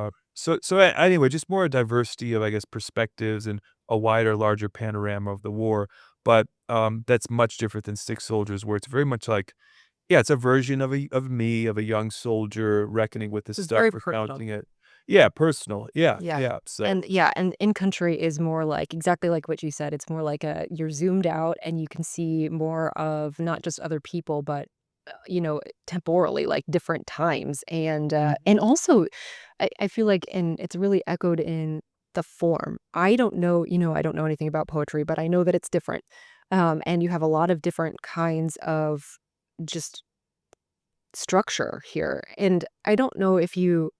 anyway, just more a diversity of, I guess, perspectives and a wider, larger panorama of the war, but, that's much different than Stick Soldiers, where it's very much like yeah, it's a version of me, of a young soldier reckoning with this It's stuff, very personal. recounting it. Yeah, personal. Yeah, Yeah. yeah, so And yeah, and in country is more like exactly like what you said. It's more like you're zoomed out and you can see more of not just other people, but temporally, like different times. And also I feel like and it's really echoed in the form. I don't know anything about poetry, but I know that it's different. And you have a lot of different kinds of just structure here. And I don't know if you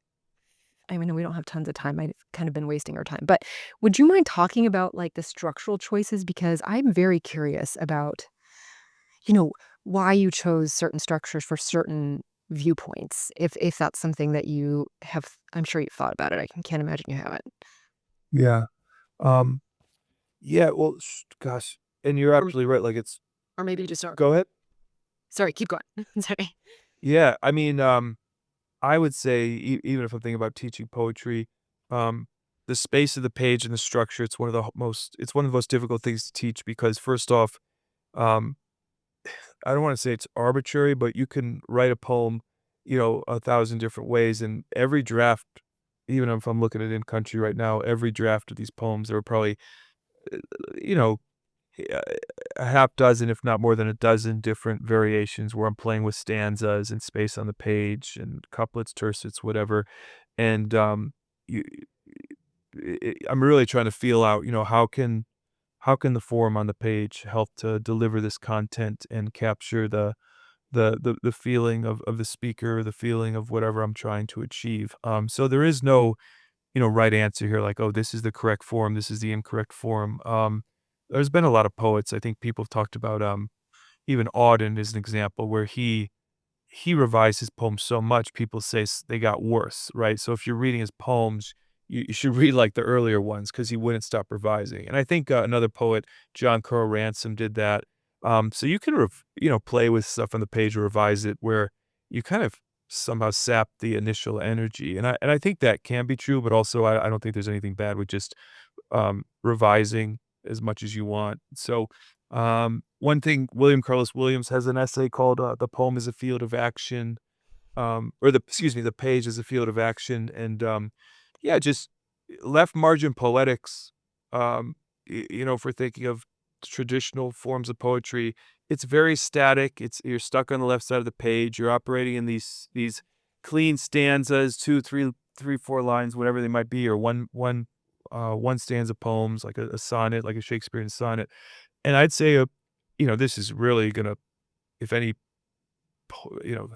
I mean, we don't have tons of time. I've kind of been wasting our time. But would you mind talking about like the structural choices? Because I'm very curious about, you know, why you chose certain structures for certain viewpoints. If that's something that you have, I'm sure you've thought about it. Can't imagine you haven't. yeah, um, yeah, well, gosh, and you're Or, absolutely right, like, it's or maybe you just are. go ahead. Sorry, keep going. Sorry. Yeah, I mean, I would say even if I'm thinking about teaching poetry, um, the space of the page and the structure, it's one of the most difficult things to teach because first off, um, I don't wanna say it's arbitrary, but you can write a poem, 1,000 different ways, and every draft even if I'm looking at In Country right now, every draft of these poems, there were probably, you know, uh, a half dozen, if not more than a dozen different variations where I'm playing with stanzas and space on the page and couplets, tercets, whatever. And, you I'm really trying to feel out, how can the form on the page help to deliver this content and capture the feeling of the speaker, the feeling of whatever I'm trying to achieve. So there is no, right answer here, like, "Oh, this is the correct form, this is the incorrect form." There's been a lot of poets, I think people have talked about, even Auden is an example where he revised his poems so much, people say they got worse, right? So if you're reading his poems, you should read like the earlier ones because he wouldn't stop revising. And I think another poet, John Carl Ransom, did that. So you can, play with stuff on the page or revise it where you kind of somehow sap the initial energy. And I think that can be true, but also I don't think there's anything bad with just revising as much as you want. So, one thing, William Carlos Williams has an essay called "The Poem is a Field of Action," or the page is a field of action, and yeah, just left margin poetics. If we're thinking of traditional forms of poetry, it's very static. You're stuck on the left side of the page. You're operating in these clean stanzas, two, three, four lines, whatever they might be, or one stanza poems, like a sonnet, like a Shakespearean sonnet. And I'd say, this is really gonna, if any,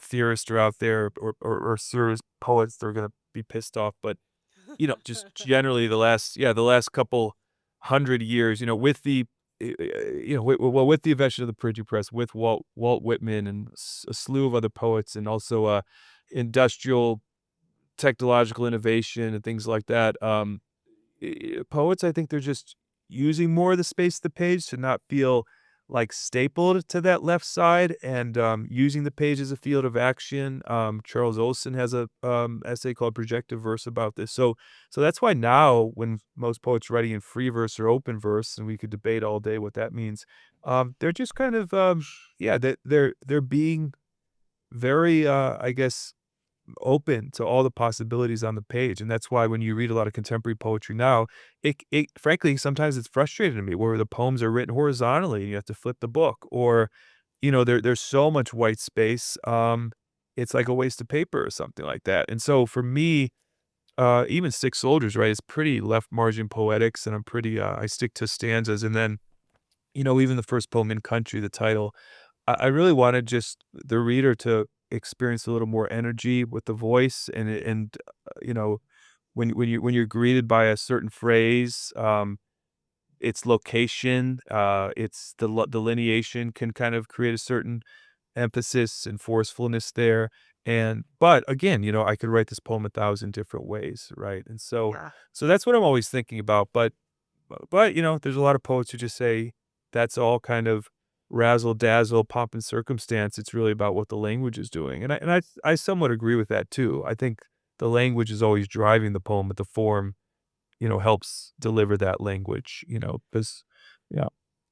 theorists are out there or serious poets, they're gonna be pissed off. But just generally the last couple 100 years, with the, with the invention of the printing press, with Walt Whitman and a slew of other poets, and also industrial technological innovation and things like that. Poets, I think they're just using more of the space of the page to not feel like stapled to that left side, and using the page as a field of action. Charles Olson has a essay called Projective Verse about this. So that's why now when most poets writing in free verse or open verse, and we could debate all day what that means, they're just kind of yeah, they're being very I guess open to all the possibilities on the page. And that's why when you read a lot of contemporary poetry now, it frankly, sometimes it's frustrating to me where the poems are written horizontally and you have to flip the book, or, there's so much white space. It's like a waste of paper or something like that. And so for me, even Six Soldiers, right, is pretty left margin poetics, and I'm pretty, I stick to stanzas. And then, even the first poem, In Country, the title, I really wanted just the reader to experience a little more energy with the voice, and when you're greeted by a certain phrase, its location, its delineation can kind of create a certain emphasis and forcefulness there. And but again, I could write this poem 1,000 different ways, right? And Yeah. so that's what I'm always thinking about. But, there's a lot of poets who just say that's all kind of razzle dazzle, pomp and circumstance. It's really about what the language is doing. And I somewhat agree with that too. I think the language is always driving the poem, but the form, helps deliver that language, because yeah.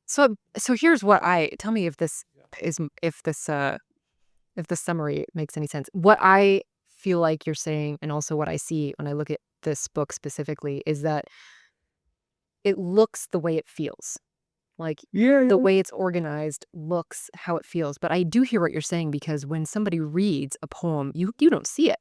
So here's what I tell me is if this summary makes any sense. What I feel like you're saying, and also what I see when I look at this book specifically, is that it looks the way it feels. Like, Yeah, the yeah. way it's organized looks how it feels, but I do hear what you're saying because when somebody reads a poem, you don't see it.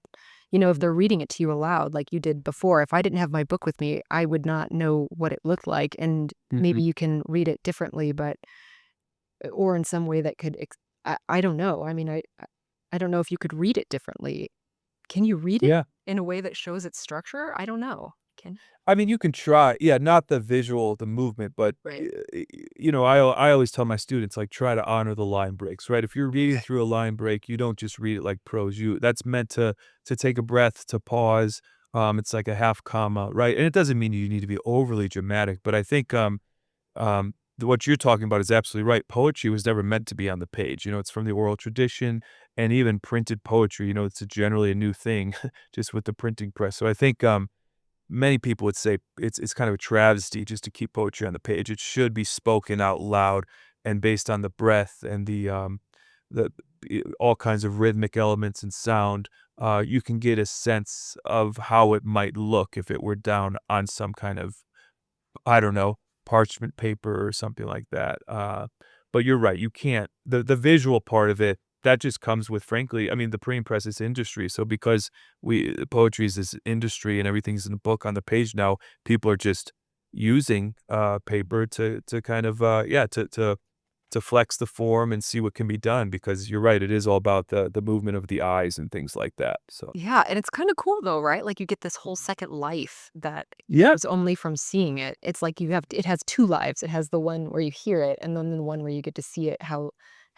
If they're reading it to you aloud like you did before, if I didn't have my book with me, I would not know what it looked like, and maybe Mhm. you can read it differently, but or in some way that could I don't know. I mean, I don't know if you could read it differently. Can you read it Yeah. in a way that shows its structure? I don't know. Can I mean, you can try, yeah, not the visual, the movement, but, Right. I always tell my students, like, try to honor the line breaks, right? If you're reading Okay. through a line break, you don't just read it like prose. That's meant to take a breath, to pause. It's like a half comma, right? And it doesn't mean you need to be overly dramatic, but I think, what you're talking about is absolutely right. Poetry was never meant to be on the page. It's from the oral tradition, and even printed poetry, it's generally a new thing just with the printing press. So I think, many people would say it's kind of a travesty just to keep poetry on the page. It should be spoken out loud and based on the breath and the all kinds of rhythmic elements and sound. you can get a sense of how it might look if it were down on some kind of, I don't know, parchment paper or something like that. But you're right, you can't the visual part of it, that just comes with, frankly, I mean, the printing press is industry, so because poetry is this industry and everything's in a book on the page now, people are just using, paper to kind of, yeah, to flex the form and see what can be done because you're right, it is all about the movement of the eyes and things like that, so. Yeah, and it's kinda cool though, right? Like, you get this whole second life that Yeah, was only from seeing it. It's like it has 2 lives. It has the one where you hear it, and then the one where you get to see it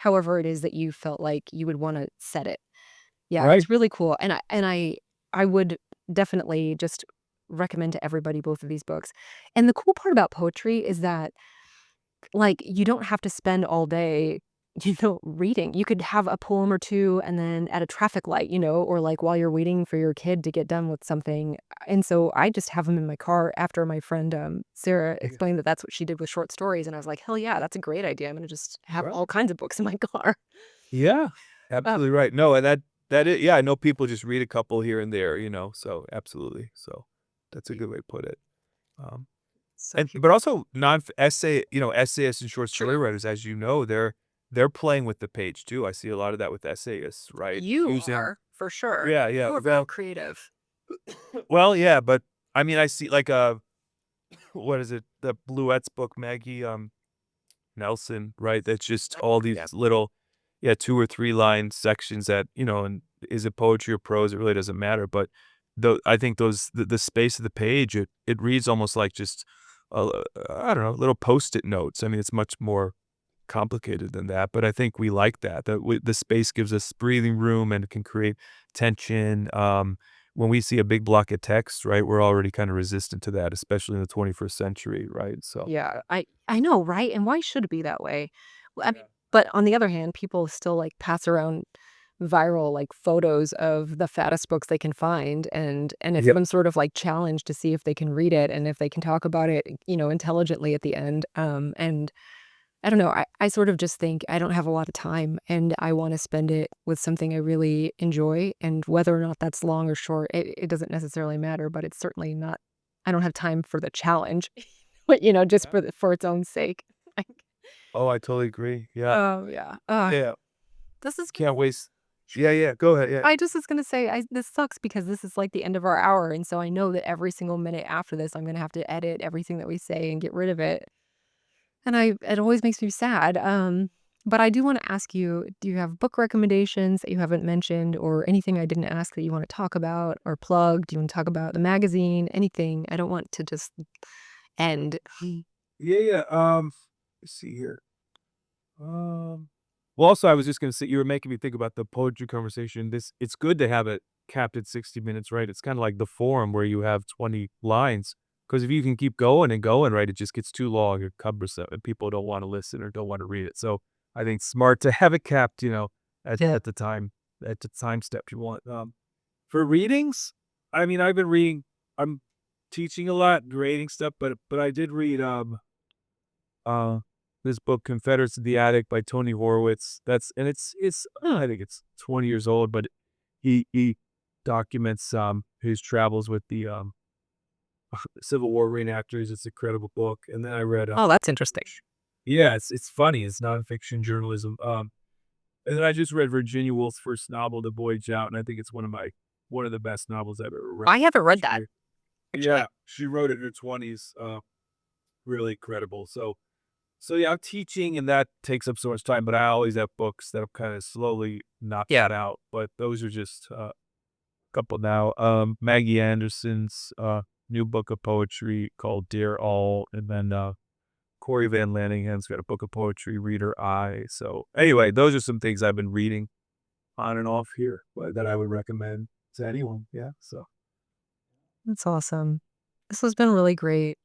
however it is that you felt like you would wanna set it. Yeah, right, it's really cool, and I would definitely just recommend to everybody both of these books. And the cool part about poetry is that, like, you don't have to spend all day, reading. You could have a poem or 2 and then at a traffic light, or, like, while you're waiting for your kid to get done with something, and so I just have them in my car after my friend, Sarah yeah, explained that that's what she did with short stories, and I was like, "Hell yeah, that's a great idea. I'm gonna just have right. all kinds of books in my car." Yeah, Uh, absolutely right. No, and that is, yeah, I know people just read a couple here and there, so absolutely. So that's a good way to put it. Um, so and here but also non essay, essayists and short story True. writers, as you know, they're playing with the page too. I see a lot of that with essayists, right? You Using are, for sure. yeah, yeah. You are very Well, creative. well, yeah, but I mean, I see like what is it? The Bluettes book, Maggie Nelson, right? That's just all these Yeah. little, yeah, 2 or 3 line sections that, and is it poetry or prose? It really doesn't matter, but I think the space of the page, it reads almost like just, I don't know, little Post-it notes. I mean, it's much more complicated than that, but I think we like that the space gives us breathing room and it can create tension. When we see a big block of text, right, we're already kinda resistant to that, especially in the 21st century, right? So Yeah, I know, right? And why should it be that way? I mean, yeah. but on the other hand, people still, like, pass around viral, like, photos of the fattest books they can find, and it's Yep. some sort of, like, challenge to see if they can read it and if they can talk about it, intelligently at the end, and I don't know, I sort of just think I don't have a lot of time, and I wanna spend it with something I really enjoy, and whether or not that's long or short, it doesn't necessarily matter, but it's certainly not I don't have time for the challenge, but, just Yeah. for its own sake. Like, Oh, I totally agree. Yeah. oh, yeah. Yeah. This is Can't waste. Yeah, yeah. Go ahead. Yeah. I just was gonna say, this sucks because this is, like, the end of our hour, and so I know that every single minute after this, I'm gonna have to edit everything that we say and get rid of it. And it always makes me sad, but I do wanna ask you, do you have book recommendations that you haven't mentioned or anything I didn't ask that you wanna talk about or plug? Do you wanna talk about the magazine? Anything? I don't want to just end. Yeah, yeah. Let's see here. Well, also, I was just gonna say, you were making me think about the poetry conversation. It's good to have it capped at 60 minutes, right? It's kind of like the forum where you have 20 lines. Because if you can keep going and going, right, it just gets too long or cumbersome, and people don't want to listen or don't want to read it. So I think smart to have it capped, at Yeah. at the time at the time step you want. For readings, I mean, I've been reading. I'm teaching a lot, grading stuff, but I did read uh, this book, Confederates of the Attic by Tony Horowitz. It's I think it's 20 years old, but he documents his travels with the Civil War reenactors. It's a incredible book. And then I read Oh, that's interesting. yeah, it's funny. It's nonfiction journalism. And then I just read Virginia Woolf's first novel, The Voyage Out, and I think it's one of the best novels I've ever read. I haven't read that, She, actually. yeah, she wrote it in her 20s. Really incredible. So yeah, I'm teaching and that takes up so much time, but I always have books that I'm kind of slowly Yeah. knocking out. But those are just a couple now. Maggie Anderson's new book of poetry called Dear All, and then Corey Van Laningham's got a book of poetry, Reader Eye. So anyway, those are some things I've been reading on and off here that I would recommend to anyone. Yeah. So That's awesome. This has been really great.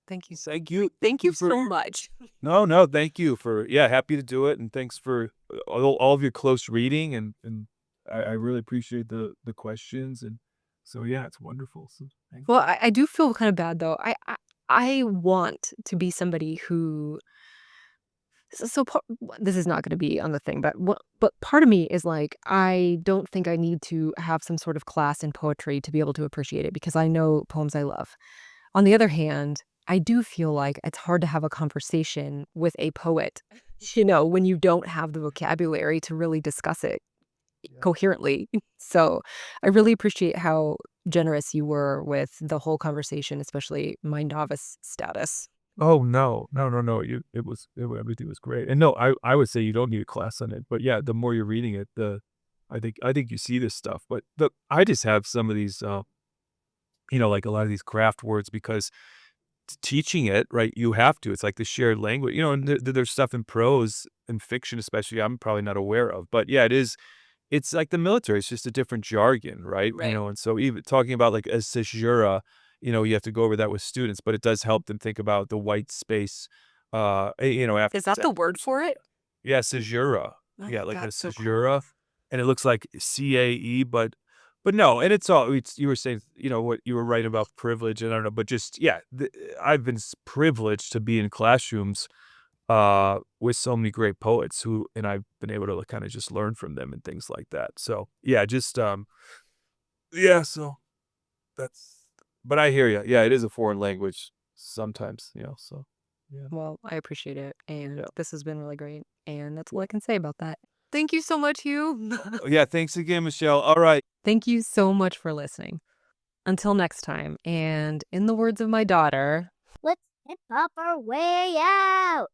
Thank you thank you. thank Thank you you for so much. no, no, thank you for yeah, happy to do it, and thanks for all of your close reading, and I really appreciate the questions, and so yeah, it's wonderful. So thank Well, I do feel kinda bad, though. I want to be somebody who This is not gonna be on the thing, but part of me is like, I don't think I need to have some sort of class in poetry to be able to appreciate it because I know poems I love. On the other hand, I do feel like it's hard to have a conversation with a poet, when you don't have the vocabulary to really discuss it Yeah. coherently. So, I really appreciate how generous you were with the whole conversation, especially my novice status. Oh, no. No, no, no, you everything was great, and no, I would say you don't need a class on it, but yeah, the more you're reading it, the I think you see this stuff, but I just have some of these, like, a lot of these craft words because teaching it, right, you have to, it's like the shared language, and there's stuff in prose and fiction especially I'm probably not aware of, but yeah, it's like the military, it's just a different jargon, right? Right. And so even talking about like a caesura, you have to go over that with students, but it does help them think about the white space, after Is that the word for it? yeah, caesura. Oh, Yeah, like a that's so caesura, cool. and it looks like CAE, but no, and it's you were saying, what you were right about privilege, and I don't know, but just yeah, I've been privileged to be in classrooms with so many great poets and I've been able to kind of just learn from them and things like that. So yeah, just yeah, so that's but I hear you. Yeah, it is a foreign language sometimes, so yeah. Well, I appreciate it, and Yeah. this has been really great, and that's all I can say about that. Thank you so much, Hugh. Yeah, thanks again, Michelle. All right. Thank you so much for listening. Until next time, and in the words of my daughter, Let's hip hop our way out.